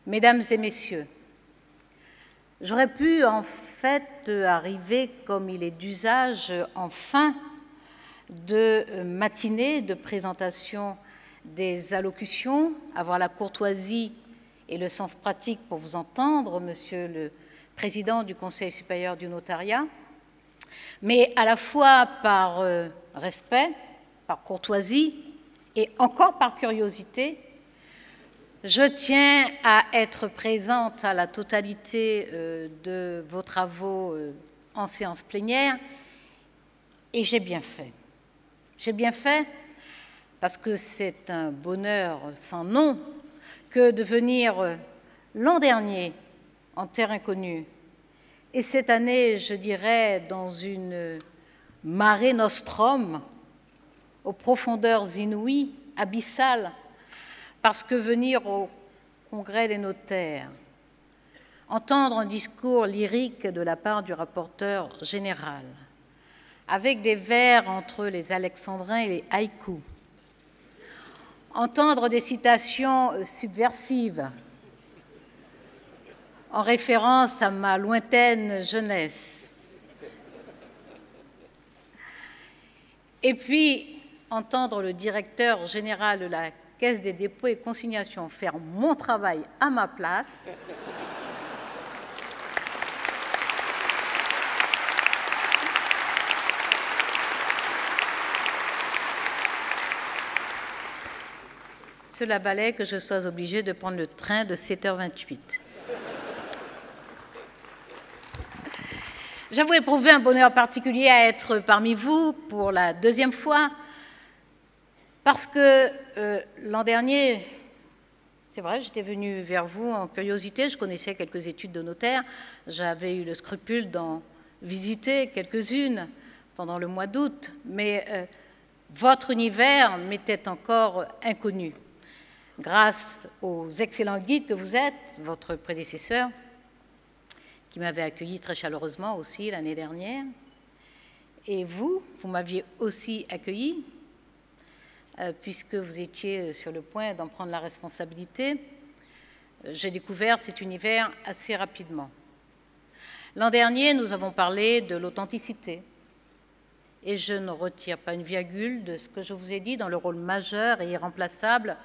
Mesdames et messieurs, j'aurais pu en fait arriver, comme il est d'usage, en fin de matinée de présentation des allocutions, avoir la courtoisie et le sens pratique pour vous entendre, Monsieur le Président du Conseil supérieur du notariat, mais à la fois par respect, par courtoisie et encore par curiosité, je tiens à être présente à la totalité de vos travaux en séance plénière et j'ai bien fait. J'ai bien fait parce que c'est un bonheur sans nom que de venir l'an dernier en terre inconnue et cette année, je dirais, dans une mare nostrum aux profondeurs inouïes, abyssales, parce que venir au Congrès des notaires, entendre un discours lyrique de la part du rapporteur général, avec des vers entre les alexandrins et les haïkus, entendre des citations subversives en référence à ma lointaine jeunesse, et puis entendre le directeur général de la Caisse des dépôts et consignations faire mon travail à ma place, cela valait que je sois obligée de prendre le train de 7h28. J'avoue éprouver un bonheur particulier à être parmi vous pour la deuxième fois, parce que l'an dernier, c'est vrai, j'étais venue vers vous en curiosité, je connaissais quelques études de notaire, j'avais eu le scrupule d'en visiter quelques-unes pendant le mois d'août, mais votre univers m'était encore inconnu. Grâce aux excellents guides que vous êtes, votre prédécesseur, qui m'avait accueilli très chaleureusement aussi l'année dernière, et vous m'aviez aussi accueilli, puisque vous étiez sur le point d'en prendre la responsabilité, j'ai découvert cet univers assez rapidement. L'an dernier, nous avons parlé de l'authenticité, et je ne retire pas une virgule de ce que je vous ai dit dans le rôle majeur et irremplaçable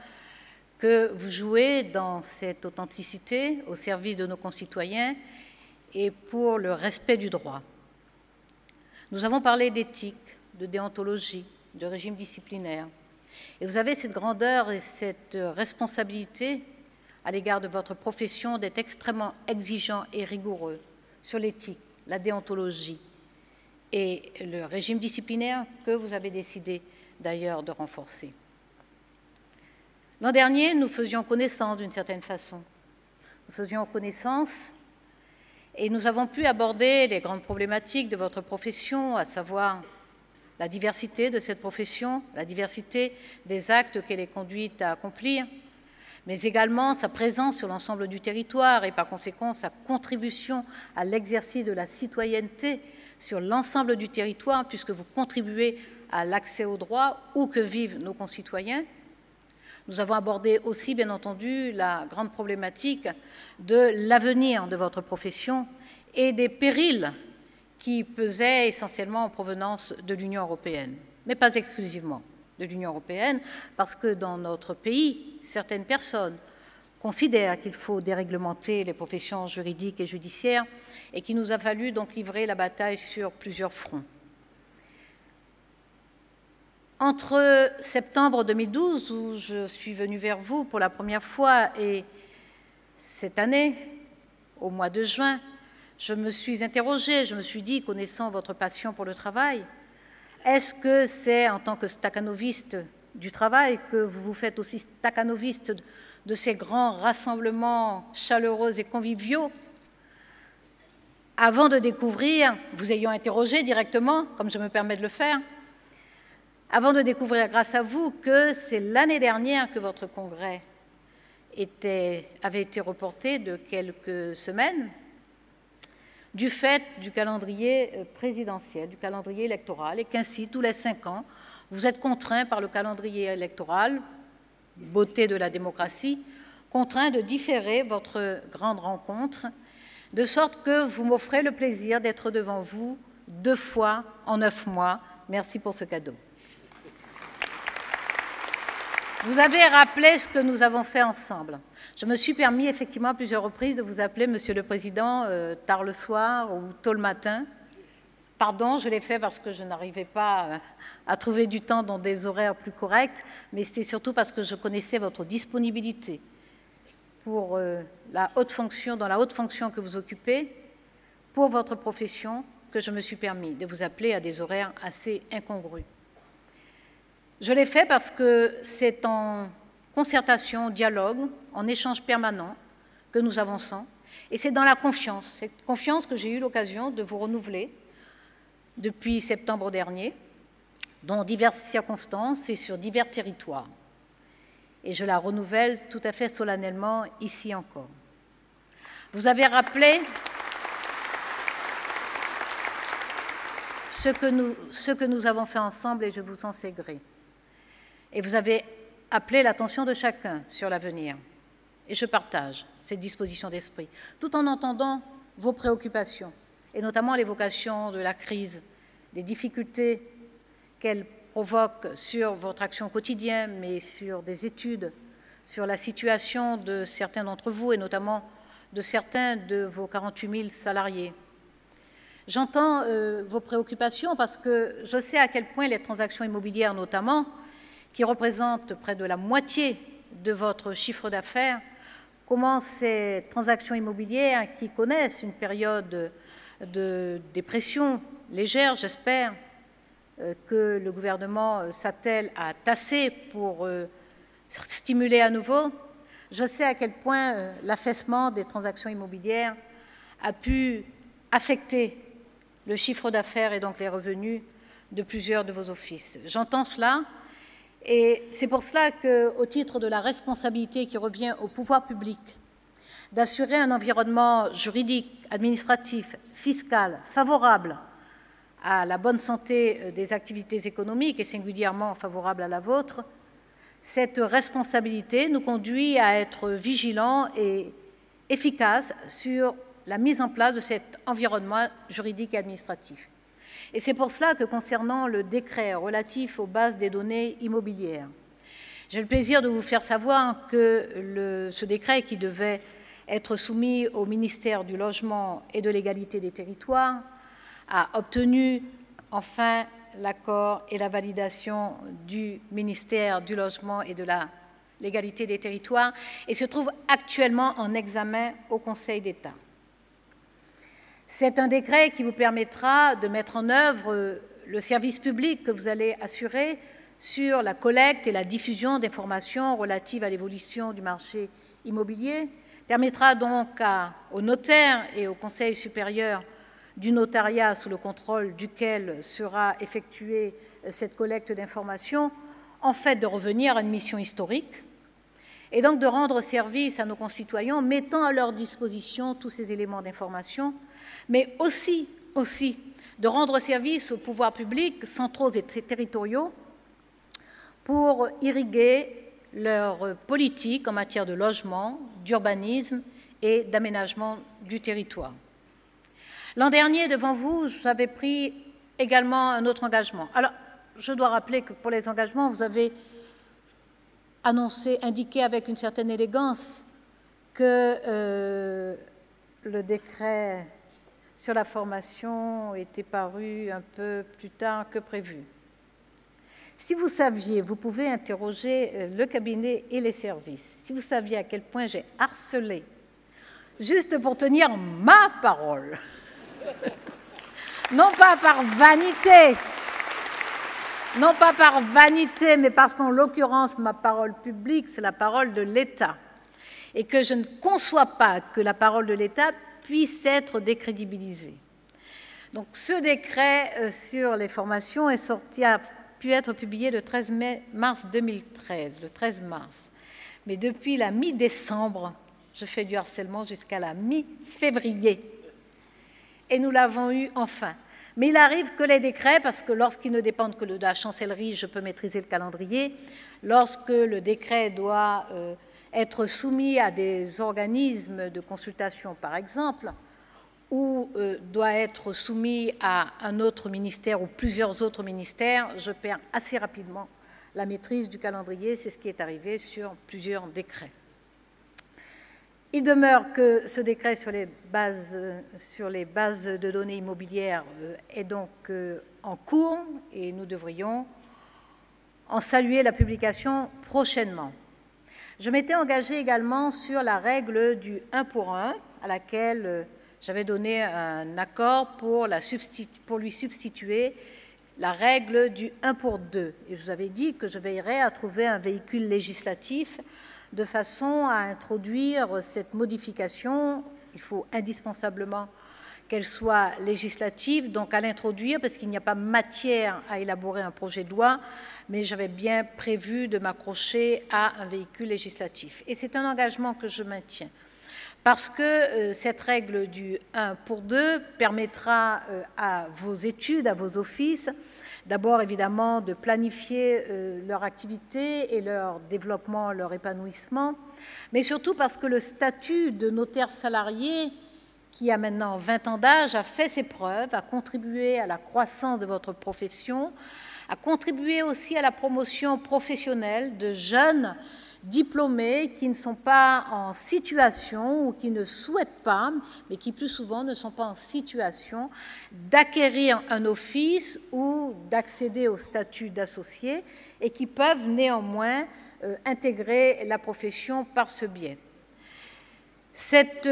que vous jouez dans cette authenticité au service de nos concitoyens et pour le respect du droit. Nous avons parlé d'éthique, de déontologie, de régime disciplinaire. Et vous avez cette grandeur et cette responsabilité à l'égard de votre profession d'être extrêmement exigeant et rigoureux sur l'éthique, la déontologie et le régime disciplinaire que vous avez décidé d'ailleurs de renforcer. L'an dernier, nous faisions connaissance d'une certaine façon. Nous faisions connaissance et nous avons pu aborder les grandes problématiques de votre profession, à savoir la diversité de cette profession, la diversité des actes qu'elle est conduite à accomplir, mais également sa présence sur l'ensemble du territoire et par conséquent sa contribution à l'exercice de la citoyenneté sur l'ensemble du territoire, puisque vous contribuez à l'accès aux droits où que vivent nos concitoyens. Nous avons abordé aussi, bien entendu, la grande problématique de l'avenir de votre profession et des périls qui pesaient essentiellement en provenance de l'Union européenne, mais pas exclusivement de l'Union européenne, parce que dans notre pays, certaines personnes considèrent qu'il faut déréglementer les professions juridiques et judiciaires et qu'il nous a fallu donc livrer la bataille sur plusieurs fronts. Entre septembre 2012, où je suis venue vers vous pour la première fois, et cette année, au mois de juin, je me suis interrogée, je me suis dit, connaissant votre passion pour le travail, est-ce que c'est en tant que stakhanoviste du travail que vous vous faites aussi stakhanoviste de ces grands rassemblements chaleureux et conviviaux? Avant de découvrir, vous ayant interrogé directement, comme je me permets de le faire, avant de découvrir grâce à vous que c'est l'année dernière que votre congrès avait été reporté de quelques semaines du fait du calendrier présidentiel, du calendrier électoral, et qu'ainsi, tous les 5 ans, vous êtes contraints par le calendrier électoral, beauté de la démocratie, contraint de différer votre grande rencontre, de sorte que vous m'offrez le plaisir d'être devant vous 2 fois en 9 mois. Merci pour ce cadeau. Vous avez rappelé ce que nous avons fait ensemble. Je me suis permis effectivement à plusieurs reprises de vous appeler Monsieur le Président tard le soir ou tôt le matin. Pardon, je l'ai fait parce que je n'arrivais pas à trouver du temps dans des horaires plus corrects, mais c'était surtout parce que je connaissais votre disponibilité pour la haute fonction, dans la haute fonction que vous occupez, pour votre profession, que je me suis permis de vous appeler à des horaires assez incongrus. Je l'ai fait parce que c'est en concertation, dialogue, en échange permanent que nous avançons, et c'est dans la confiance, cette confiance que j'ai eu l'occasion de vous renouveler depuis septembre dernier, dans diverses circonstances et sur divers territoires. Et je la renouvelle tout à fait solennellement ici encore. Vous avez rappelé ce que nous avons fait ensemble et je vous en sais gré. Et vous avez appelé l'attention de chacun sur l'avenir. Et je partage cette disposition d'esprit, tout en entendant vos préoccupations, et notamment l'évocation de la crise, des difficultés qu'elle provoque sur votre action quotidienne, mais sur des études, sur la situation de certains d'entre vous, et notamment de certains de vos 48 000 salariés. J'entends vos préoccupations parce que je sais à quel point les transactions immobilières notamment, qui représentent près de la moitié de votre chiffre d'affaires, comment ces transactions immobilières qui connaissent une période de dépression légère, j'espère, que le gouvernement s'attelle à tasser pour stimuler à nouveau, je sais à quel point l'affaissement des transactions immobilières a pu affecter le chiffre d'affaires et donc les revenus de plusieurs de vos offices. J'entends cela et c'est pour cela qu'au titre de la responsabilité qui revient au pouvoir public d'assurer un environnement juridique, administratif, fiscal favorable à la bonne santé des activités économiques et singulièrement favorable à la vôtre, cette responsabilité nous conduit à être vigilants et efficaces sur la mise en place de cet environnement juridique et administratif. Et c'est pour cela que, concernant le décret relatif aux bases des données immobilières, j'ai le plaisir de vous faire savoir que ce décret qui devait être soumis au ministère du Logement et de l'Égalité des Territoires a obtenu enfin l'accord et la validation du ministère du Logement et de l'Égalité des Territoires et se trouve actuellement en examen au Conseil d'État. C'est un décret qui vous permettra de mettre en œuvre le service public que vous allez assurer sur la collecte et la diffusion d'informations relatives à l'évolution du marché immobilier, permettra donc aux notaires et au Conseil supérieur du notariat sous le contrôle duquel sera effectuée cette collecte d'informations, en fait de revenir à une mission historique et donc de rendre service à nos concitoyens, mettant à leur disposition tous ces éléments d'information, mais aussi de rendre service aux pouvoirs publics centraux et territoriaux pour irriguer leur politique en matière de logement, d'urbanisme et d'aménagement du territoire. L'an dernier, devant vous, j'avais pris également un autre engagement. Alors, je dois rappeler que pour les engagements, vous avez indiqué avec une certaine élégance que le décret sur la formation était paru un peu plus tard que prévu. Si vous saviez, vous pouvez interroger le cabinet et les services, si vous saviez à quel point j'ai harcelé, juste pour tenir ma parole, non pas par vanité, mais parce qu'en l'occurrence, ma parole publique, c'est la parole de l'État, et que je ne conçois pas que la parole de l'État puisse être décrédibilisée. Donc ce décret sur les formations a pu être publié le 13 mars 2013, le 13 mars. Mais depuis la mi-décembre, je fais du harcèlement jusqu'à la mi-février. Et nous l'avons eu enfin. Mais il arrive que les décrets, parce que lorsqu'ils ne dépendent que de la chancellerie, je peux maîtriser le calendrier, lorsque le décret doit être soumis à des organismes de consultation, par exemple, ou doit être soumis à un autre ministère ou plusieurs autres ministères, je perds assez rapidement la maîtrise du calendrier. C'est ce qui est arrivé sur plusieurs décrets. Il demeure que ce décret sur les bases de données immobilières est donc en cours et nous devrions en saluer la publication prochainement. Je m'étais engagée également sur la règle du 1 pour 1 à laquelle j'avais donné un accord pour lui substituer la règle du 1 pour 2. Et je vous avais dit que je veillerais à trouver un véhicule législatif de façon à introduire cette modification. Il faut indispensablement qu'elle soit législative, donc à l'introduire, parce qu'il n'y a pas matière à élaborer un projet de loi, mais j'avais bien prévu de m'accrocher à un véhicule législatif. Et c'est un engagement que je maintiens, parce que cette règle du 1 pour 2 permettra à vos études, à vos offices, d'abord évidemment de planifier leur activité et leur développement, leur épanouissement, mais surtout parce que le statut de notaire salarié, qui a maintenant 20 ans d'âge, a fait ses preuves, a contribué à la croissance de votre profession, a contribué aussi à la promotion professionnelle de jeunes diplômés qui ne sont pas en situation ou qui ne souhaitent pas, mais qui plus souvent ne sont pas en situation d'acquérir un office ou d'accéder au statut d'associé et qui peuvent néanmoins intégrer la profession par ce biais. Cette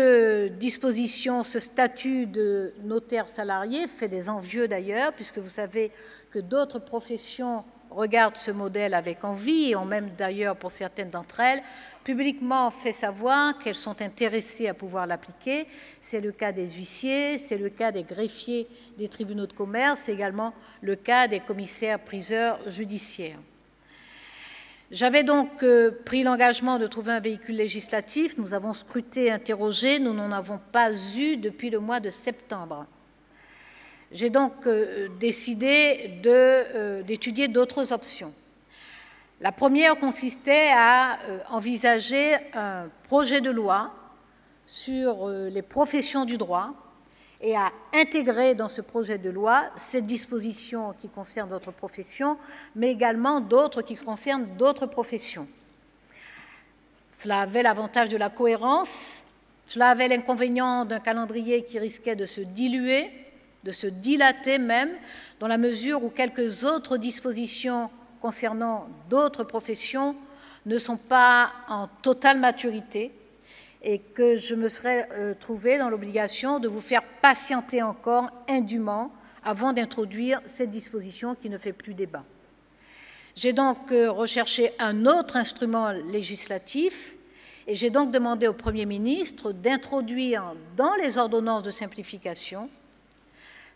disposition, ce statut de notaire salarié fait des envieux d'ailleurs, puisque vous savez que d'autres professions regardent ce modèle avec envie et ont même d'ailleurs, pour certaines d'entre elles, publiquement fait savoir qu'elles sont intéressées à pouvoir l'appliquer. C'est le cas des huissiers, c'est le cas des greffiers des tribunaux de commerce, c'est également le cas des commissaires-priseurs judiciaires. J'avais donc pris l'engagement de trouver un véhicule législatif. Nous avons scruté, interrogé, nous n'en avons pas eu depuis le mois de septembre. J'ai donc décidé d'étudier d'autres options. La première consistait à envisager un projet de loi sur les professions du droit et à intégrer dans ce projet de loi cette disposition qui concerne votre profession, mais également d'autres qui concernent d'autres professions. Cela avait l'avantage de la cohérence, cela avait l'inconvénient d'un calendrier qui risquait de se diluer, de se dilater même, dans la mesure où quelques autres dispositions concernant d'autres professions ne sont pas en totale maturité, et que je me serais trouvée dans l'obligation de vous faire patienter encore indûment avant d'introduire cette disposition qui ne fait plus débat. J'ai donc recherché un autre instrument législatif et j'ai donc demandé au Premier ministre d'introduire dans les ordonnances de simplification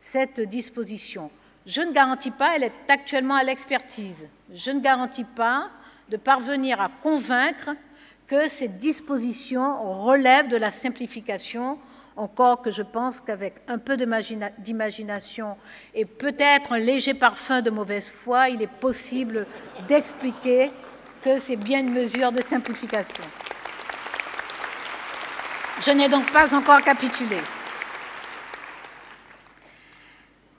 cette disposition. Je ne garantis pas, elle est actuellement à l'expertise, je ne garantis pas de parvenir à convaincre que ces dispositions relèvent de la simplification, encore que je pense qu'avec un peu d'imagination et peut-être un léger parfum de mauvaise foi, il est possible d'expliquer que c'est bien une mesure de simplification. Je n'ai donc pas encore capitulé.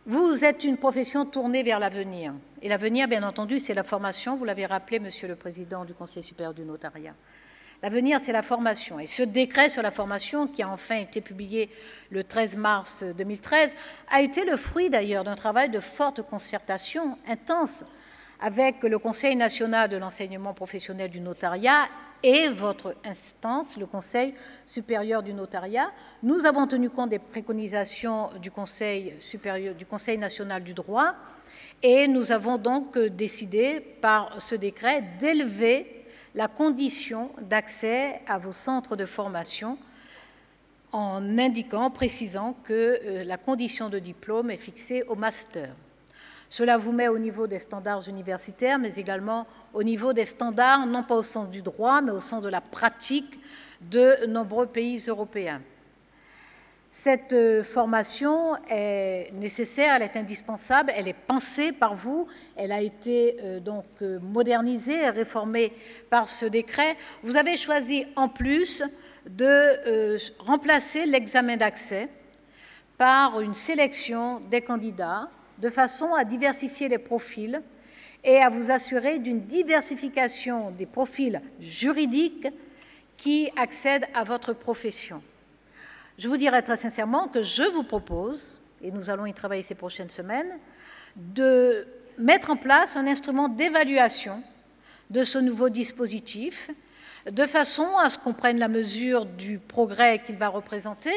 Vous êtes une profession tournée vers l'avenir. Et l'avenir, bien entendu, c'est la formation. Vous l'avez rappelé, Monsieur le Président du Conseil supérieur du notariat. L'avenir, c'est la formation. Et ce décret sur la formation, qui a enfin été publié le 13 mars 2013, a été le fruit d'ailleurs d'un travail de forte concertation intense avec le Conseil national de l'enseignement professionnel du notariat et votre instance, le Conseil supérieur du notariat. Nous avons tenu compte des préconisations du Conseil national du droit et nous avons donc décidé par ce décret d'élever la condition d'accès à vos centres de formation en indiquant, en précisant que la condition de diplôme est fixée au master. Cela vous met au niveau des standards universitaires, mais également au niveau des standards, non pas au sens du droit, mais au sens de la pratique de nombreux pays européens. Cette formation est nécessaire, elle est indispensable, elle est pensée par vous, elle a été donc modernisée, réformée par ce décret. Vous avez choisi en plus de remplacer l'examen d'accès par une sélection des candidats de façon à diversifier les profils et à vous assurer d'une diversification des profils juridiques qui accèdent à votre profession. Je vous dirai très sincèrement que je vous propose, et nous allons y travailler ces prochaines semaines, de mettre en place un instrument d'évaluation de ce nouveau dispositif, de façon à ce qu'on prenne la mesure du progrès qu'il va représenter,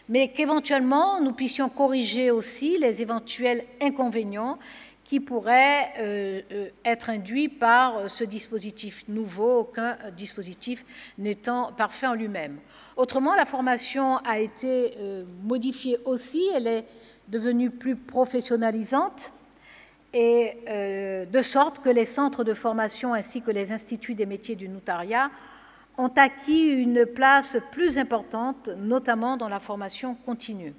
mais qu'éventuellement nous puissions corriger aussi les éventuels inconvénients qui pourraient être induits par ce dispositif nouveau, aucun dispositif n'étant parfait en lui-même. Autrement, la formation a été modifiée aussi, elle est devenue plus professionnalisante, et de sorte que les centres de formation ainsi que les instituts des métiers du notariat ont acquis une place plus importante, notamment dans la formation continue.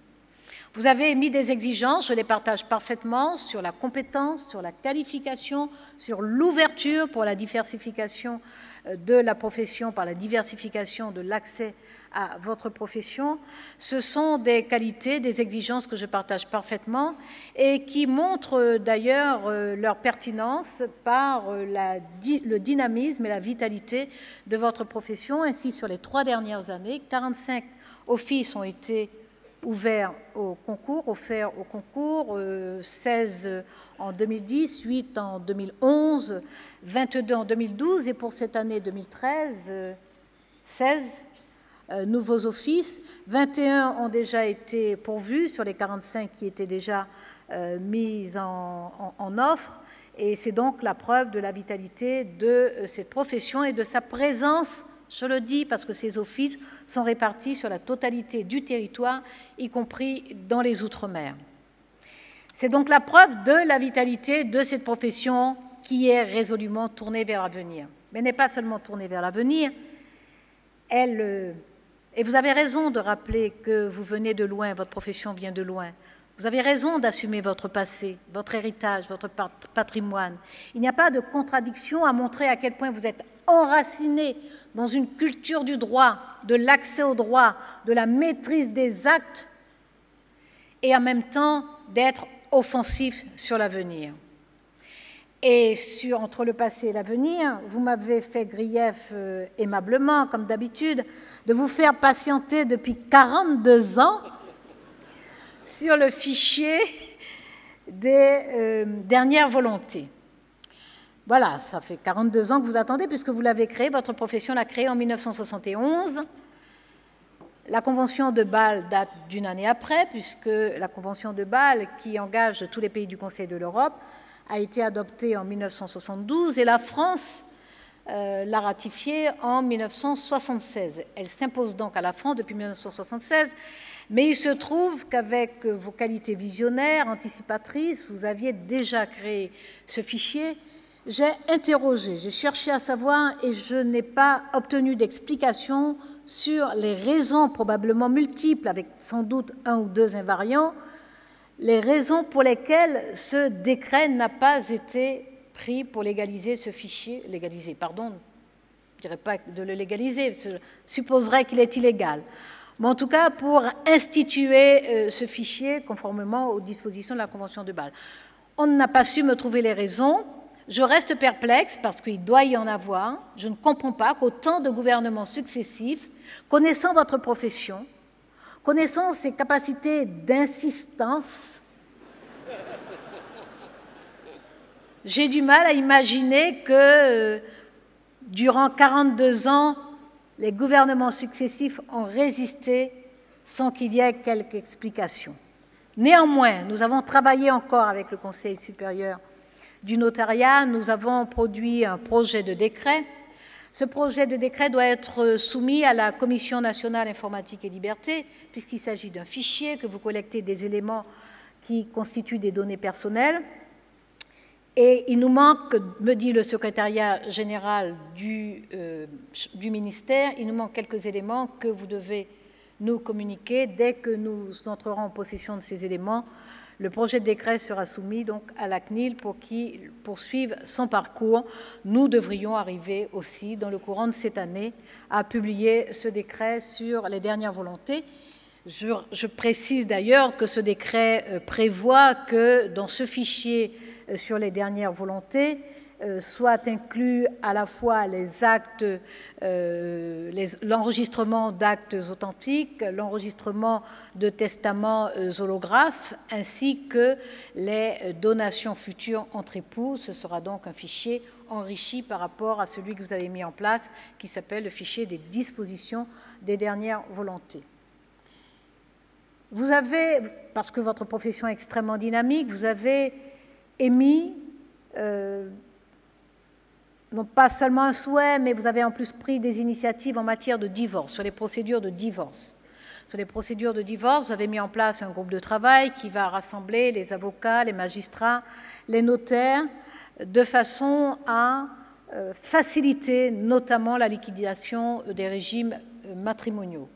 Vous avez émis des exigences, je les partage parfaitement, sur la compétence, sur la qualification, sur l'ouverture pour la diversification de la profession, par la diversification de l'accès à votre profession. Ce sont des qualités, des exigences que je partage parfaitement et qui montrent d'ailleurs leur pertinence par le dynamisme et la vitalité de votre profession. Ainsi, sur les 3 dernières années, 45 offices ont été ouverts au concours, offerts au concours, 16 en 2010, 8 en 2011, 22 en 2012 et pour cette année 2013, 16 nouveaux offices. 21 ont déjà été pourvus sur les 45 qui étaient déjà mis en offre et c'est donc la preuve de la vitalité de cette profession et de sa présence. Je le dis parce que ces offices sont répartis sur la totalité du territoire, y compris dans les Outre-mer. C'est donc la preuve de la vitalité de cette profession qui est résolument tournée vers l'avenir. Mais n'est pas seulement tournée vers l'avenir, et vous avez raison de rappeler que vous venez de loin, votre profession vient de loin. Vous avez raison d'assumer votre passé, votre héritage, votre patrimoine. Il n'y a pas de contradiction à montrer à quel point vous êtes enraciné dans une culture du droit, de l'accès au droit, de la maîtrise des actes, et en même temps d'être offensif sur l'avenir. Et entre le passé et l'avenir, vous m'avez fait grief aimablement, comme d'habitude, de vous faire patienter depuis 42 ans sur le fichier des dernières volontés. Voilà, ça fait 42 ans que vous attendez, puisque vous l'avez créé, votre profession l'a créé en 1971. La Convention de Bâle date d'une année après, puisque la Convention de Bâle, qui engage tous les pays du Conseil de l'Europe, a été adoptée en 1972 et la France l'a ratifiée en 1976. Elle s'impose donc à la France depuis 1976, mais il se trouve qu'avec vos qualités visionnaires, anticipatrices, vous aviez déjà créé ce fichier. J'ai interrogé, j'ai cherché à savoir et je n'ai pas obtenu d'explication sur les raisons probablement multiples, avec sans doute 1 ou 2 invariants, les raisons pour lesquelles ce décret n'a pas été pris pour légaliser ce fichier, je ne dirais pas de le légaliser, je supposerais qu'il est illégal, mais en tout cas pour instituer ce fichier conformément aux dispositions de la Convention de Bâle. On n'a pas su me trouver les raisons. Je reste perplexe parce qu'il doit y en avoir. Je ne comprends pas qu'autant de gouvernements successifs, connaissant votre profession, connaissant ses capacités d'insistance, j'ai du mal à imaginer que durant 42 ans, les gouvernements successifs ont résisté sans qu'il y ait quelque explication. Néanmoins, nous avons travaillé encore avec le Conseil supérieur du notariat, nous avons produit un projet de décret. Ce projet de décret doit être soumis à la Commission nationale informatique et liberté, puisqu'il s'agit d'un fichier que vous collectez des éléments qui constituent des données personnelles. Et il nous manque, me dit le secrétariat général du ministère, il nous manque quelques éléments que vous devez nous communiquer. Dès que nous entrerons en possession de ces éléments, le projet de décret sera soumis donc à la CNIL pour qu'il poursuive son parcours. Nous devrions arriver aussi, dans le courant de cette année, à publier ce décret sur les dernières volontés. Je précise d'ailleurs que ce décret prévoit que dans ce fichier sur les dernières volontés soit inclus à la fois les actes, l'enregistrement d'actes authentiques, l'enregistrement de testaments holographes, ainsi que les donations futures entre époux. Ce sera donc un fichier enrichi par rapport à celui que vous avez mis en place, qui s'appelle le fichier des dispositions des dernières volontés. Vous avez, parce que votre profession est extrêmement dynamique, vous avez émis non pas seulement un souhait, mais vous avez en plus pris des initiatives en matière de divorce, sur les procédures de divorce. Sur les procédures de divorce, vous avez mis en place un groupe de travail qui va rassembler les avocats, les magistrats, les notaires, de façon à faciliter notamment la liquidation des régimes matrimoniaux.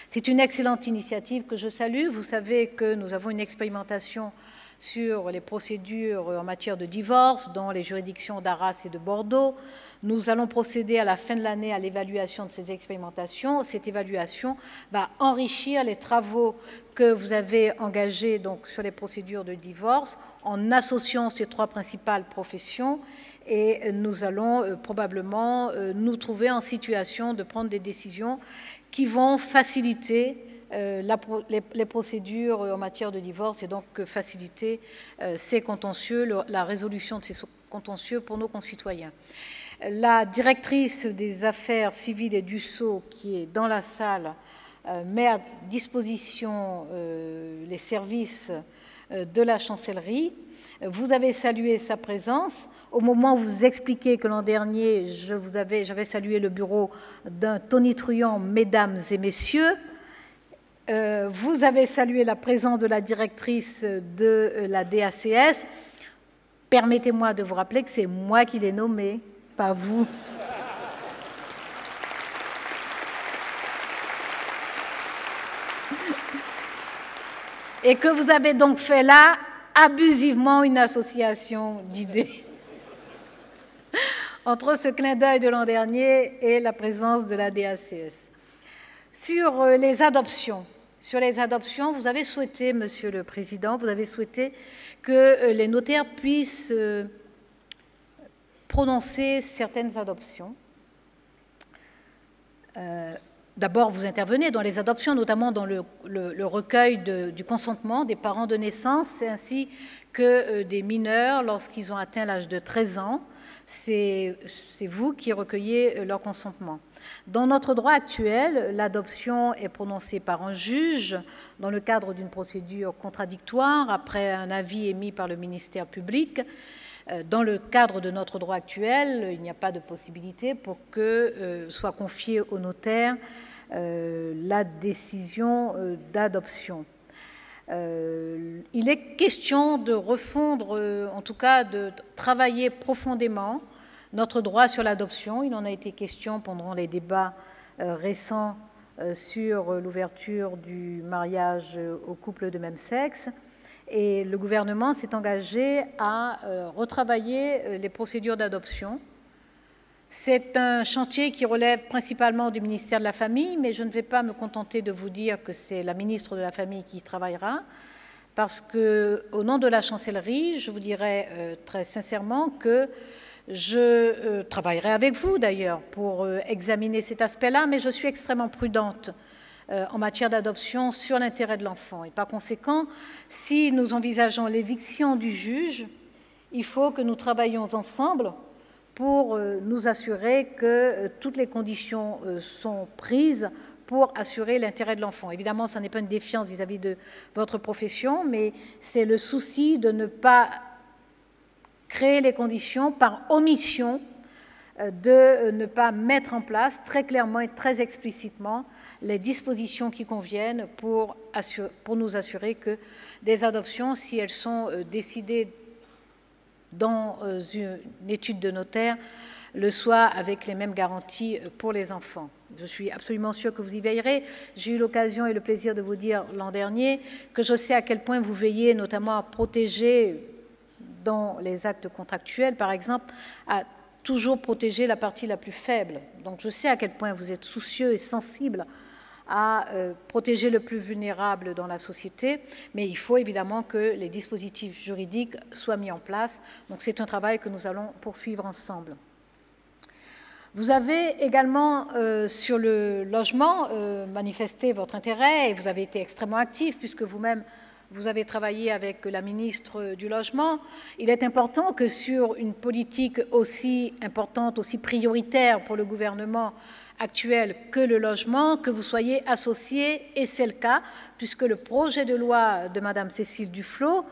C'est une excellente initiative que je salue. Vous savez que nous avons une expérimentation sur les procédures en matière de divorce dans les juridictions d'Arras et de Bordeaux. Nous allons procéder à la fin de l'année à l'évaluation de ces expérimentations. Cette évaluation va enrichir les travaux que vous avez engagés donc, sur les procédures de divorce en associant ces trois principales professions, et nous allons probablement nous trouver en situation de prendre des décisions qui vont faciliter les procédures en matière de divorce et donc faciliter ces contentieux, la résolution de ces contentieux pour nos concitoyens. La directrice des affaires civiles et du Sceau, qui est dans la salle, met à disposition les services de la chancellerie. Vous avez salué sa présence. Au moment où vous expliquez que l'an dernier, j'avais salué le bureau d'un tonitruant, mesdames et messieurs, vous avez salué la présence de la directrice de la DACS. Permettez-moi de vous rappeler que c'est moi qui l'ai nommée, pas vous. Et que vous avez donc fait là, abusivement, une association d'idées entre ce clin d'œil de l'an dernier et la présence de la DACS. Sur les adoptions, vous avez souhaité, Monsieur le Président, vous avez souhaité que les notaires puissent prononcer certaines adoptions. D'abord, vous intervenez dans les adoptions, notamment dans le recueil du consentement des parents de naissance, ainsi que des mineurs lorsqu'ils ont atteint l'âge de 13 ans. C'est vous qui recueillez leur consentement. Dans notre droit actuel, l'adoption est prononcée par un juge dans le cadre d'une procédure contradictoire après un avis émis par le ministère public. Dans le cadre de notre droit actuel, il n'y a pas de possibilité pour que soit confiée au notaire la décision d'adoption. Il est question de refondre, en tout cas de travailler profondément notre droit sur l'adoption. Il en a été question pendant les débats récents sur l'ouverture du mariage aux couples de même sexe. Et le gouvernement s'est engagé à retravailler les procédures d'adoption. C'est un chantier qui relève principalement du ministère de la Famille, mais je ne vais pas me contenter de vous dire que c'est la ministre de la Famille qui y travaillera, parce qu'au nom de la chancellerie, je vous dirais très sincèrement que je travaillerai avec vous d'ailleurs pour examiner cet aspect-là, mais je suis extrêmement prudente en matière d'adoption sur l'intérêt de l'enfant. Et par conséquent, si nous envisageons l'éviction du juge, il faut que nous travaillions ensemble pour nous assurer que toutes les conditions sont prises pour assurer l'intérêt de l'enfant. Évidemment, ça n'est pas une défiance vis-à-vis de votre profession, mais c'est le souci de ne pas créer les conditions par omission, de ne pas mettre en place très clairement et très explicitement les dispositions qui conviennent pour nous assurer que des adoptions, si elles sont décidées dans une étude de notaire, le soit avec les mêmes garanties pour les enfants. Je suis absolument sûre que vous y veillerez. J'ai eu l'occasion et le plaisir de vous dire l'an dernier que je sais à quel point vous veillez notamment à protéger dans les actes contractuels, par exemple, à toujours protéger la partie la plus faible. Donc je sais à quel point vous êtes soucieux et sensible à protéger le plus vulnérable dans la société, mais il faut évidemment que les dispositifs juridiques soient mis en place. Donc c'est un travail que nous allons poursuivre ensemble. Vous avez également, sur le logement, manifesté votre intérêt et vous avez été extrêmement actif puisque vous-même, vous avez travaillé avec la ministre du Logement. Il est important que sur une politique aussi importante, aussi prioritaire pour le gouvernement actuel que le logement, que vous soyez associés, et c'est le cas, puisque le projet de loi de Mme Cécile Duflot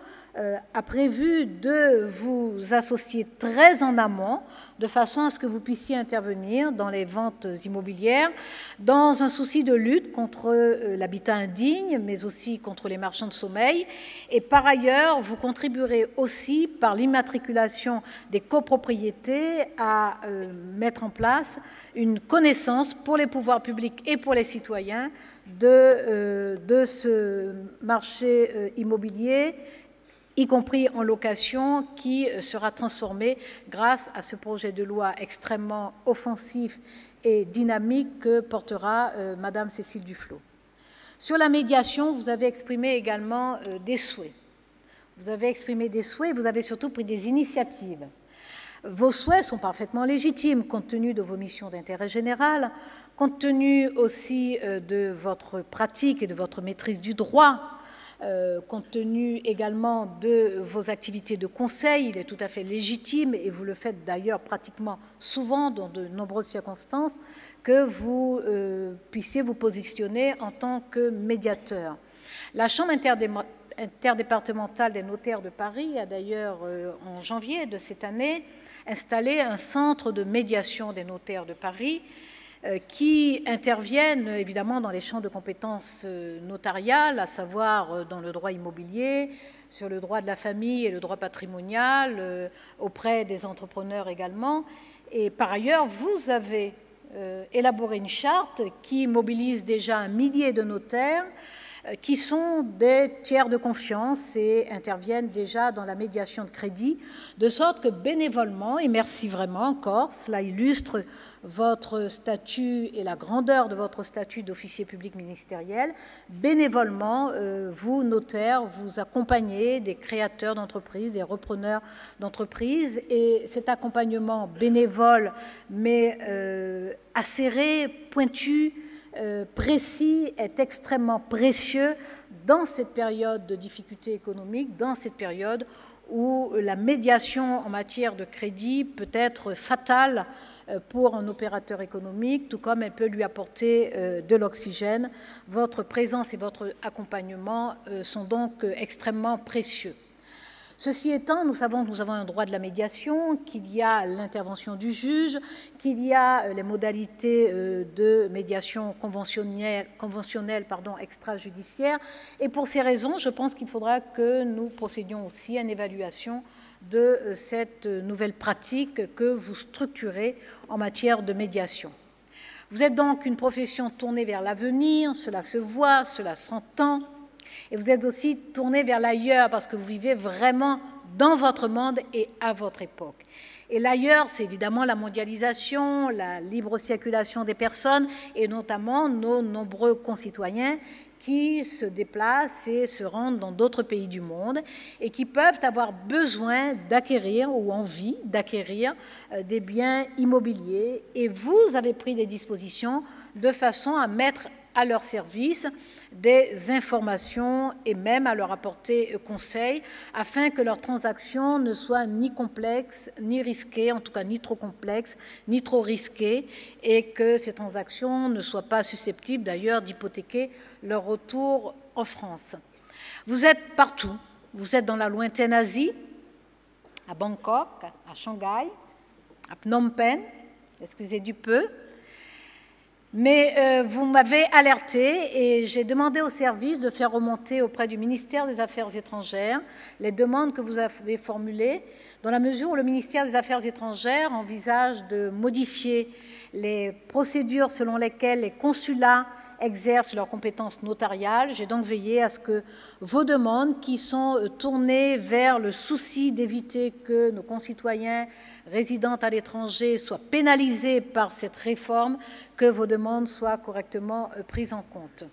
a prévu de vous associer très en amont, de façon à ce que vous puissiez intervenir dans les ventes immobilières, dans un souci de lutte contre l'habitat indigne, mais aussi contre les marchands de sommeil. Et par ailleurs, vous contribuerez aussi, par l'immatriculation des copropriétés, à mettre en place une connaissance pour les pouvoirs publics et pour les citoyens de ce marché immobilier, y compris en location, qui sera transformé grâce à ce projet de loi extrêmement offensif et dynamique que portera Mme Cécile Duflot. Sur la médiation, vous avez exprimé également des souhaits. Vous avez exprimé des souhaits, vous avez surtout pris des initiatives. Vos souhaits sont parfaitement légitimes compte tenu de vos missions d'intérêt général, compte tenu aussi de votre pratique et de votre maîtrise du droit, compte tenu également de vos activités de conseil. Il est tout à fait légitime, et vous le faites d'ailleurs pratiquement souvent dans de nombreuses circonstances, que vous puissiez vous positionner en tant que médiateur. La Chambre interdépartementale des notaires de Paris a d'ailleurs, en janvier de cette année, installé un centre de médiation des notaires de Paris qui interviennent évidemment dans les champs de compétences notariales, à savoir dans le droit immobilier, sur le droit de la famille et le droit patrimonial, auprès des entrepreneurs également. Et par ailleurs, vous avez élaboré une charte qui mobilise déjà 1 millier de notaires qui sont des tiers de confiance et interviennent déjà dans la médiation de crédit, de sorte que bénévolement, et merci vraiment encore, cela illustre votre statut et la grandeur de votre statut d'officier public ministériel, bénévolement, vous, notaires, vous accompagnez des créateurs d'entreprises, des repreneurs d'entreprises, et cet accompagnement bénévole, mais acéré, pointu, précis, est extrêmement précieux dans cette période de difficultés économiques, dans cette période où la médiation en matière de crédit peut être fatale pour un opérateur économique, tout comme elle peut lui apporter de l'oxygène. Votre présence et votre accompagnement sont donc extrêmement précieux. Ceci étant, nous savons que nous avons un droit de la médiation, qu'il y a l'intervention du juge, qu'il y a les modalités de médiation conventionnelle extrajudiciaire. Et pour ces raisons, je pense qu'il faudra que nous procédions aussi à une évaluation de cette nouvelle pratique que vous structurez en matière de médiation. Vous êtes donc une profession tournée vers l'avenir, cela se voit, cela s'entend. Et vous êtes aussi tourné vers l'ailleurs parce que vous vivez vraiment dans votre monde et à votre époque. Et l'ailleurs, c'est évidemment la mondialisation, la libre circulation des personnes et notamment nos nombreux concitoyens qui se déplacent et se rendent dans d'autres pays du monde et qui peuvent avoir besoin d'acquérir ou envie d'acquérir des biens immobiliers. Et vous avez pris des dispositions de façon à mettre à leur service des informations et même à leur apporter conseil afin que leurs transactions ne soient ni complexes ni risquées, en tout cas ni trop complexes ni trop risquées, et que ces transactions ne soient pas susceptibles d'ailleurs d'hypothéquer leur retour en France. Vous êtes partout, vous êtes dans la lointaine Asie, à Bangkok, à Shanghai, à Phnom Penh, excusez du peu. Mais vous m'avez alerté et j'ai demandé au service de faire remonter auprès du ministère des Affaires étrangères les demandes que vous avez formulées, dans la mesure où le ministère des Affaires étrangères envisage de modifier les procédures selon lesquelles les consulats exercent leurs compétences notariales. J'ai donc veillé à ce que vos demandes, qui sont tournées vers le souci d'éviter que nos concitoyens résidant à l'étranger soient pénalisés par cette réforme, que vos demandes soient correctement prises en compte.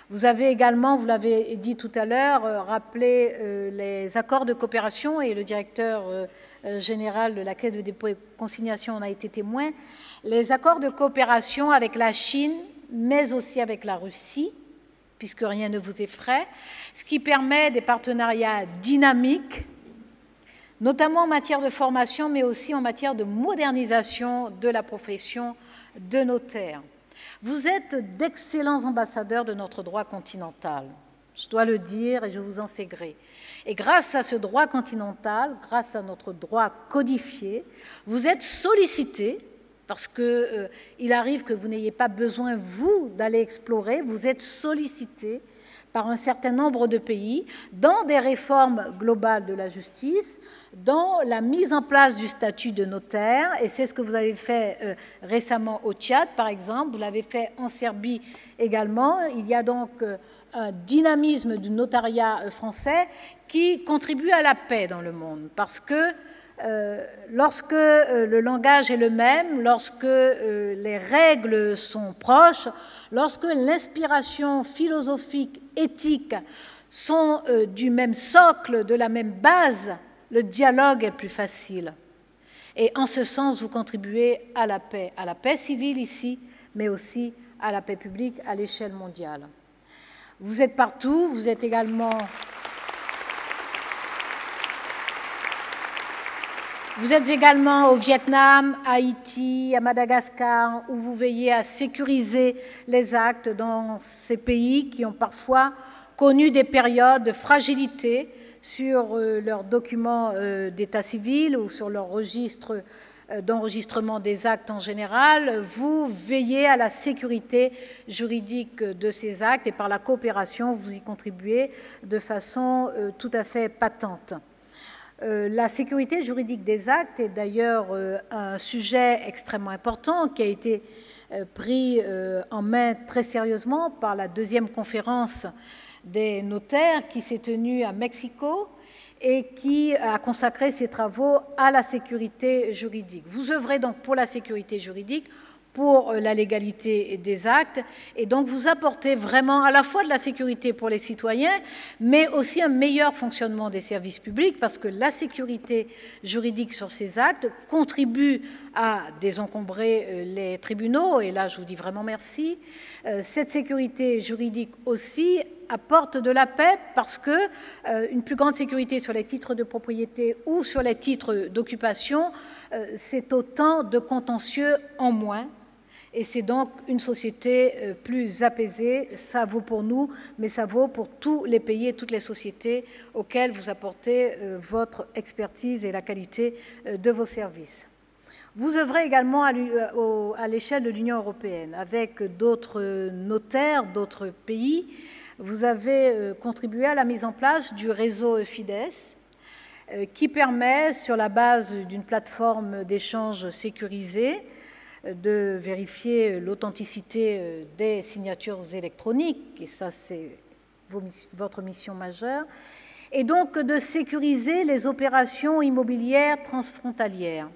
Vous avez également, vous l'avez dit tout à l'heure, rappelé les accords de coopération, et le directeur général de la Caisse de dépôt et consignation en a été témoin. Les accords de coopération avec la Chine, mais aussi avec la Russie, puisque rien ne vous effraie, ce qui permet des partenariats dynamiques, notamment en matière de formation, mais aussi en matière de modernisation de la profession de notaire. Vous êtes d'excellents ambassadeurs de notre droit continental, je dois le dire et je vous en sais gré. Et grâce à ce droit continental, grâce à notre droit codifié, vous êtes sollicités, parce qu'il arrive que vous n'ayez pas besoin, vous, d'aller explorer, vous êtes sollicités par un certain nombre de pays dans des réformes globales de la justice, dans la mise en place du statut de notaire, et c'est ce que vous avez fait récemment au Tchad, par exemple, vous l'avez fait en Serbie également. Il y a donc un dynamisme du notariat français qui contribue à la paix dans le monde, parce que lorsque le langage est le même, lorsque les règles sont proches, lorsque l'inspiration philosophique, éthique sont du même socle, de la même base, le dialogue est plus facile. Et en ce sens, vous contribuez à la paix civile ici, mais aussi à la paix publique à l'échelle mondiale. Vous êtes partout, vous êtes également... Vous êtes également au Vietnam, à Haïti, à Madagascar, où vous veillez à sécuriser les actes dans ces pays qui ont parfois connu des périodes de fragilité sur leurs documents d'état civil ou sur leur registre d'enregistrement des actes en général. Vous veillez à la sécurité juridique de ces actes et par la coopération, vous y contribuez de façon tout à fait patente. La sécurité juridique des actes est d'ailleurs un sujet extrêmement important qui a été pris en main très sérieusement par la deuxième conférence des notaires qui s'est tenue à Mexico et qui a consacré ses travaux à la sécurité juridique. Vous œuvrez donc pour la sécurité juridique, pour la légalité des actes, et donc vous apportez vraiment à la fois de la sécurité pour les citoyens, mais aussi un meilleur fonctionnement des services publics, parce que la sécurité juridique sur ces actes contribue à désencombrer les tribunaux, et là je vous dis vraiment merci. Cette sécurité juridique aussi apporte de la paix, parce que une plus grande sécurité sur les titres de propriété ou sur les titres d'occupation, c'est autant de contentieux en moins. Et c'est donc une société plus apaisée. Ça vaut pour nous, mais ça vaut pour tous les pays et toutes les sociétés auxquelles vous apportez votre expertise et la qualité de vos services. Vous œuvrez également à l'échelle de l'Union européenne, avec d'autres notaires, d'autres pays. Vous avez contribué à la mise en place du réseau Fides, qui permet, sur la base d'une plateforme d'échange sécurisée, de vérifier l'authenticité des signatures électroniques, et ça c'est votre mission majeure, et donc de sécuriser les opérations immobilières transfrontalières.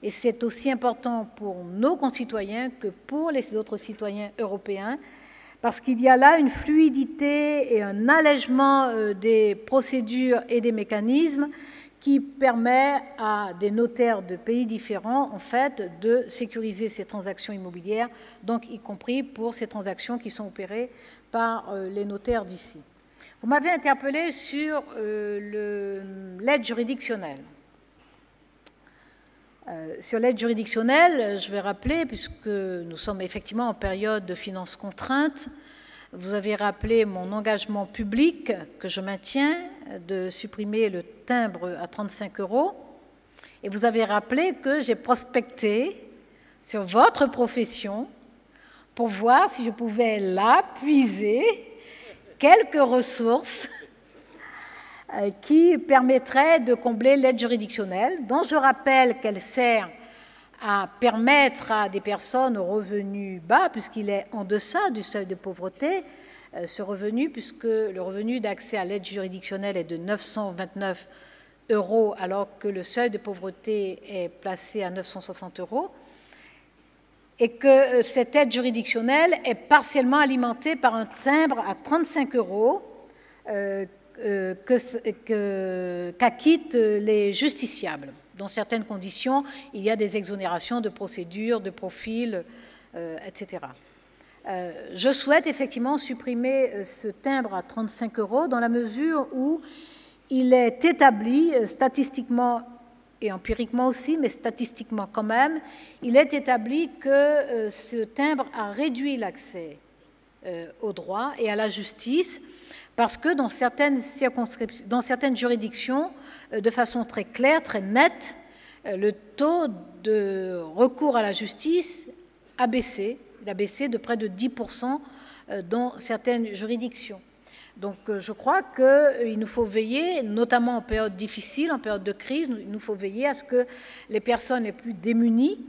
Et c'est aussi important pour nos concitoyens que pour les autres citoyens européens, parce qu'il y a là une fluidité et un allègement des procédures et des mécanismes qui permet à des notaires de pays différents, en fait, de sécuriser ces transactions immobilières, donc y compris pour ces transactions qui sont opérées par les notaires d'ici. Vous m'avez interpellé sur l'aide juridictionnelle. Sur l'aide juridictionnelle, je vais rappeler, puisque nous sommes effectivement en période de finances contraintes, vous avez rappelé mon engagement public que je maintiens de supprimer le timbre à 35 €, et vous avez rappelé que j'ai prospecté sur votre profession pour voir si je pouvais là puiser quelques ressources qui permettraient de combler l'aide juridictionnelle, dont je rappelle qu'elle sert à permettre à des personnes aux revenus bas, puisqu'il est en deçà du seuil de pauvreté, ce revenu, puisque le revenu d'accès à l'aide juridictionnelle est de 929 €, alors que le seuil de pauvreté est placé à 960 €, et que cette aide juridictionnelle est partiellement alimentée par un timbre à 35 € qu'acquittent les justiciables. Dans certaines conditions, il y a des exonérations de procédures, de profils, etc. Je souhaite effectivement supprimer ce timbre à 35 € dans la mesure où il est établi statistiquement et empiriquement aussi, mais statistiquement quand même, il est établi que ce timbre a réduit l'accès au droit et à la justice, parce que dans certaines juridictions, de façon très claire, très nette, le taux de recours à la justice a baissé. Il a baissé de près de 10% dans certaines juridictions. Donc je crois qu'il nous faut veiller, notamment en période difficile, en période de crise, il nous faut veiller à ce que les personnes les plus démunies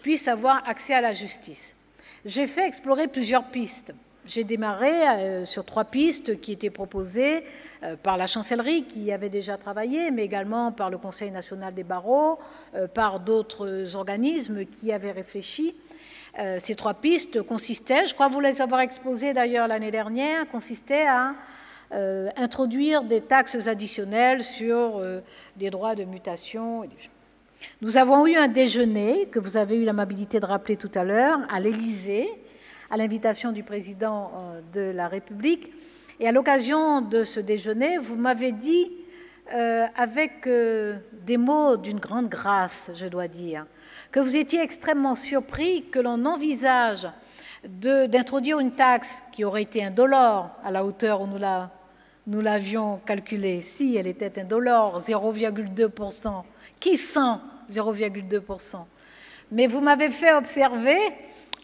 puissent avoir accès à la justice. J'ai fait explorer plusieurs pistes. J'ai démarré sur 3 pistes qui étaient proposées par la chancellerie, qui y avait déjà travaillé, mais également par le Conseil national des barreaux, par d'autres organismes qui avaient réfléchi. Ces 3 pistes consistaient, je crois vous les avoir exposées d'ailleurs l'année dernière, consistaient à introduire des taxes additionnelles sur des droits de mutation. Nous avons eu un déjeuner, que vous avez eu l'amabilité de rappeler tout à l'heure, à l'Élysée, à l'invitation du président de la République. Et à l'occasion de ce déjeuner, vous m'avez dit, avec des mots d'une grande grâce, je dois dire, que vous étiez extrêmement surpris que l'on envisage d'introduire une taxe qui aurait été indolore à la hauteur où nous l'avions calculée. Si elle était indolore, 0,2%, qui sent 0,2%? Mais vous m'avez fait observer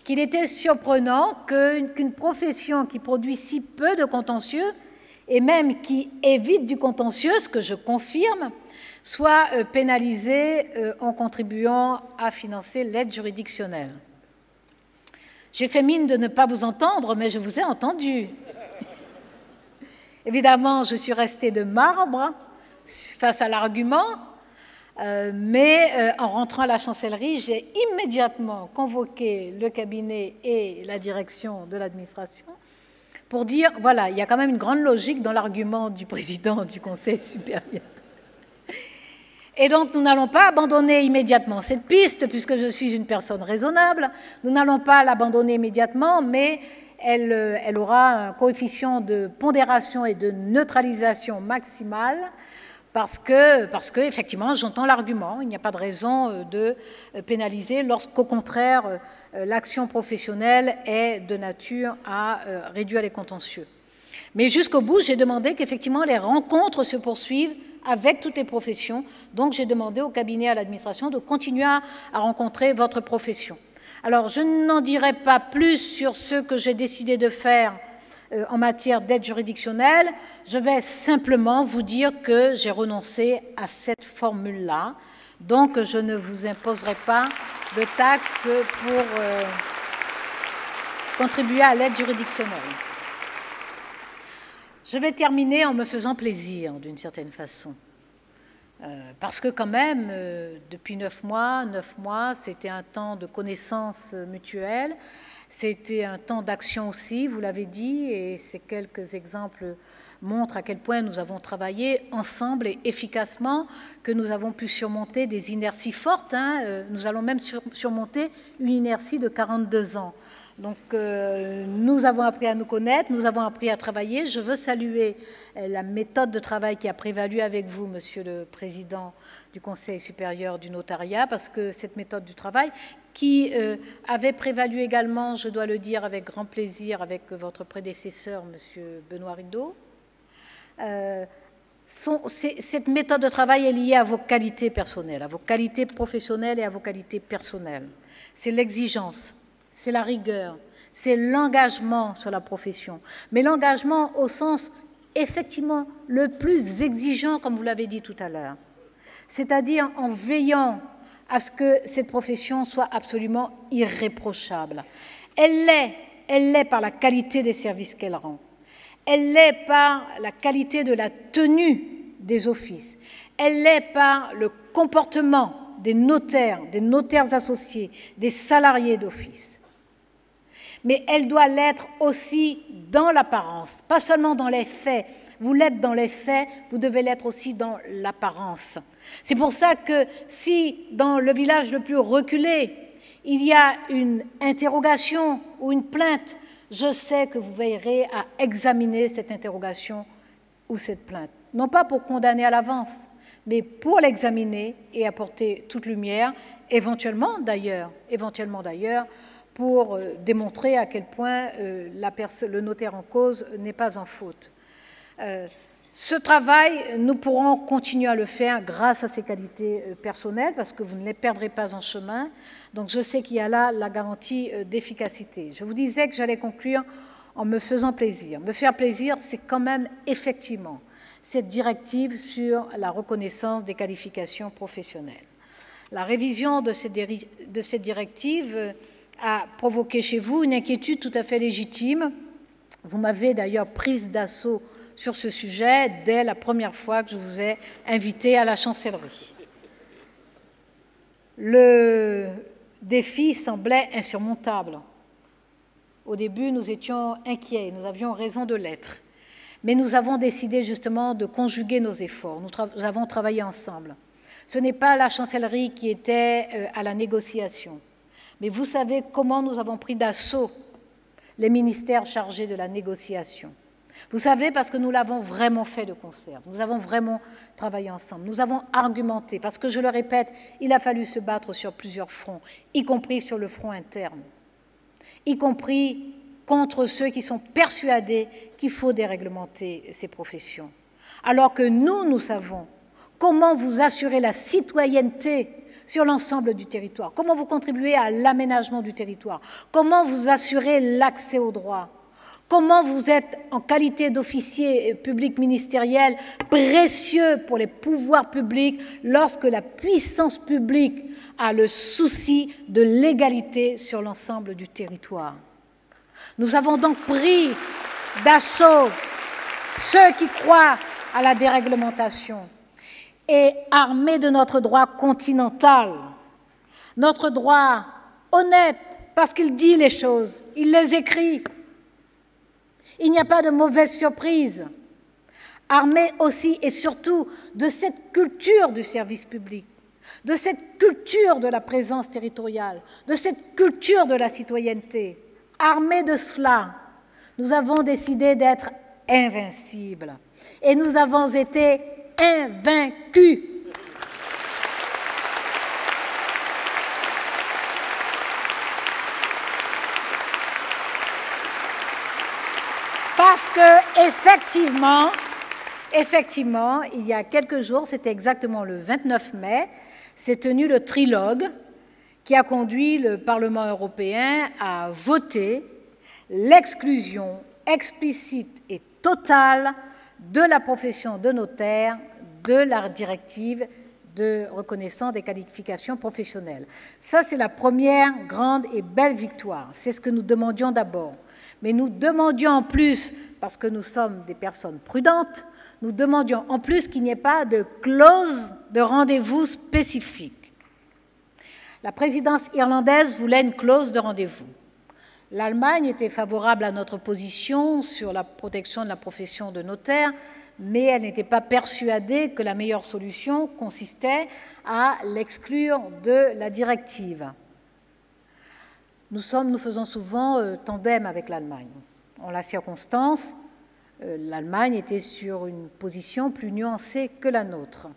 qu'il était surprenant qu'une profession qui produit si peu de contentieux, et même qui évite du contentieux, ce que je confirme, soit pénalisée en contribuant à financer l'aide juridictionnelle. J'ai fait mine de ne pas vous entendre, mais je vous ai entendu. Évidemment, je suis restée de marbre face à l'argument, mais en rentrant à la chancellerie, j'ai immédiatement convoqué le cabinet et la direction de l'administration pour dire, voilà, il y a quand même une grande logique dans l'argument du président du Conseil supérieur. Et donc, nous n'allons pas abandonner immédiatement cette piste, puisque je suis une personne raisonnable. Nous n'allons pas l'abandonner immédiatement, mais elle aura un coefficient de pondération et de neutralisation maximale, parce que effectivement, j'entends l'argument. Il n'y a pas de raison de pénaliser lorsqu'au contraire, l'action professionnelle est de nature à réduire les contentieux. Mais jusqu'au bout, j'ai demandé qu'effectivement les rencontres se poursuivent avec toutes les professions. Donc, j'ai demandé au cabinet, à l'administration, de continuer à rencontrer votre profession. Alors, je n'en dirai pas plus sur ce que j'ai décidé de faire en matière d'aide juridictionnelle. Je vais simplement vous dire que j'ai renoncé à cette formule-là. Donc, je ne vous imposerai pas de taxes pour contribuer à l'aide juridictionnelle. Je vais terminer en me faisant plaisir, d'une certaine façon. Parce que quand même, depuis 9 mois, c'était un temps de connaissance mutuelle, c'était un temps d'action aussi, vous l'avez dit, et ces quelques exemples montrent à quel point nous avons travaillé ensemble et efficacement, que nous avons pu surmonter des inerties fortes. Nous allons même surmonter une inertie de 42 ans. Donc, nous avons appris à nous connaître, nous avons appris à travailler. Je veux saluer la méthode de travail qui a prévalu avec vous, Monsieur le Président du Conseil supérieur du notariat, parce que cette méthode du travail, qui avait prévalu également, je dois le dire avec grand plaisir, avec votre prédécesseur, Monsieur Benoît Rideau, cette méthode de travail est liée à vos qualités personnelles, à vos qualités professionnelles et à vos qualités personnelles. C'est l'exigence. C'est la rigueur, c'est l'engagement sur la profession. Mais l'engagement au sens, effectivement, le plus exigeant, comme vous l'avez dit tout à l'heure. C'est-à-dire en veillant à ce que cette profession soit absolument irréprochable. Elle l'est par la qualité des services qu'elle rend. Elle l'est par la qualité de la tenue des offices. Elle l'est par le comportement des notaires associés, des salariés d'office. Mais elle doit l'être aussi dans l'apparence, pas seulement dans les faits. Vous l'êtes dans les faits, vous devez l'être aussi dans l'apparence. C'est pour ça que si dans le village le plus reculé, il y a une interrogation ou une plainte, je sais que vous veillerez à examiner cette interrogation ou cette plainte. Non pas pour condamner à l'avance, mais pour l'examiner et apporter toute lumière, éventuellement d'ailleurs, pour démontrer à quel point le notaire en cause n'est pas en faute. Ce travail, nous pourrons continuer à le faire grâce à ses qualités personnelles, parce que vous ne les perdrez pas en chemin. Donc je sais qu'il y a là la garantie d'efficacité. Je vous disais que j'allais conclure en me faisant plaisir. Me faire plaisir, c'est quand même effectivement cette directive sur la reconnaissance des qualifications professionnelles. La révision de cette directive a provoqué chez vous une inquiétude tout à fait légitime. Vous m'avez d'ailleurs prise d'assaut sur ce sujet dès la première fois que je vous ai invité à la chancellerie. Le défi semblait insurmontable. Au début, nous étions inquiets, nous avions raison de l'être. Mais nous avons décidé justement de conjuguer nos efforts. Nous avons travaillé ensemble. Ce n'est pas la chancellerie qui était à la négociation. Mais vous savez comment nous avons pris d'assaut les ministères chargés de la négociation. Vous savez, parce que nous l'avons vraiment fait de concert. Nous avons vraiment travaillé ensemble. Nous avons argumenté, parce que, je le répète, il a fallu se battre sur plusieurs fronts, y compris sur le front interne, y compris contre ceux qui sont persuadés qu'il faut déréglementer ces professions. Alors que nous savons comment vous assurer la citoyenneté sur l'ensemble du territoire, comment vous contribuez à l'aménagement du territoire, comment vous assurez l'accès aux droits, comment vous êtes, en qualité d'officier public ministériel, précieux pour les pouvoirs publics lorsque la puissance publique a le souci de l'égalité sur l'ensemble du territoire. Nous avons donc pris d'assaut ceux qui croient à la déréglementation et armés de notre droit continental, notre droit honnête, parce qu'il dit les choses, il les écrit. Il n'y a pas de mauvaise surprise. Armés aussi et surtout de cette culture du service public, de cette culture de la présence territoriale, de cette culture de la citoyenneté. Armés de cela, nous avons décidé d'être invincibles. Et nous avons été invaincus. Parce que, effectivement, il y a quelques jours, c'était exactement le 29 mai, s'est tenu le trilogue qui a conduit le Parlement européen à voter l'exclusion explicite et totale de la profession de notaire de la directive de reconnaissance des qualifications professionnelles. Ça, c'est la première grande et belle victoire. C'est ce que nous demandions d'abord. Mais nous demandions en plus, parce que nous sommes des personnes prudentes, nous demandions en plus qu'il n'y ait pas de clause de rendez-vous spécifique. La présidence irlandaise voulait une clause de rendez-vous. L'Allemagne était favorable à notre position sur la protection de la profession de notaire, mais elle n'était pas persuadée que la meilleure solution consistait à l'exclure de la directive. Nous faisons souvent tandem avec l'Allemagne. En la circonstance, l'Allemagne était sur une position plus nuancée que la nôtre.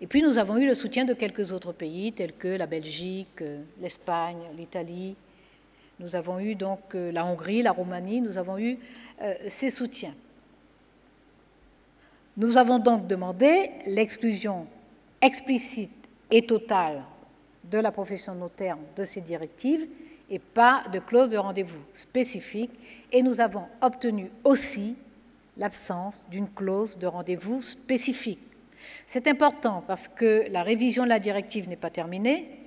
Et puis nous avons eu le soutien de quelques autres pays, tels que la Belgique, l'Espagne, l'Italie. Nous avons eu donc la Hongrie, la Roumanie, nous avons eu ces soutiens. Nous avons donc demandé l'exclusion explicite et totale de la profession de notaire de ces directives et pas de clause de rendez-vous spécifique. Et nous avons obtenu aussi l'absence d'une clause de rendez-vous spécifique. C'est important parce que la révision de la directive n'est pas terminée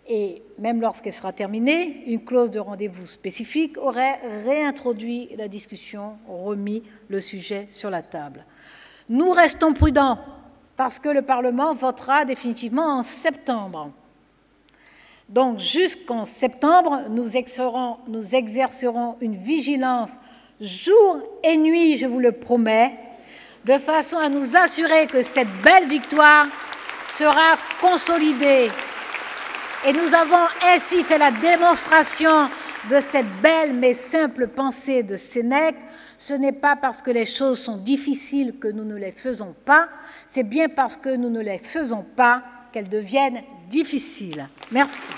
et même lorsqu'elle sera terminée, une clause de rendez-vous spécifique aurait réintroduit la discussion, remis le sujet sur la table. Nous restons prudents parce que le Parlement votera définitivement en septembre. Donc jusqu'en septembre, nous exercerons une vigilance jour et nuit, je vous le promets, de façon à nous assurer que cette belle victoire sera consolidée. Et nous avons ainsi fait la démonstration de cette belle mais simple pensée de Sénèque. Ce n'est pas parce que les choses sont difficiles que nous ne les faisons pas, c'est bien parce que nous ne les faisons pas qu'elles deviennent difficiles. Merci.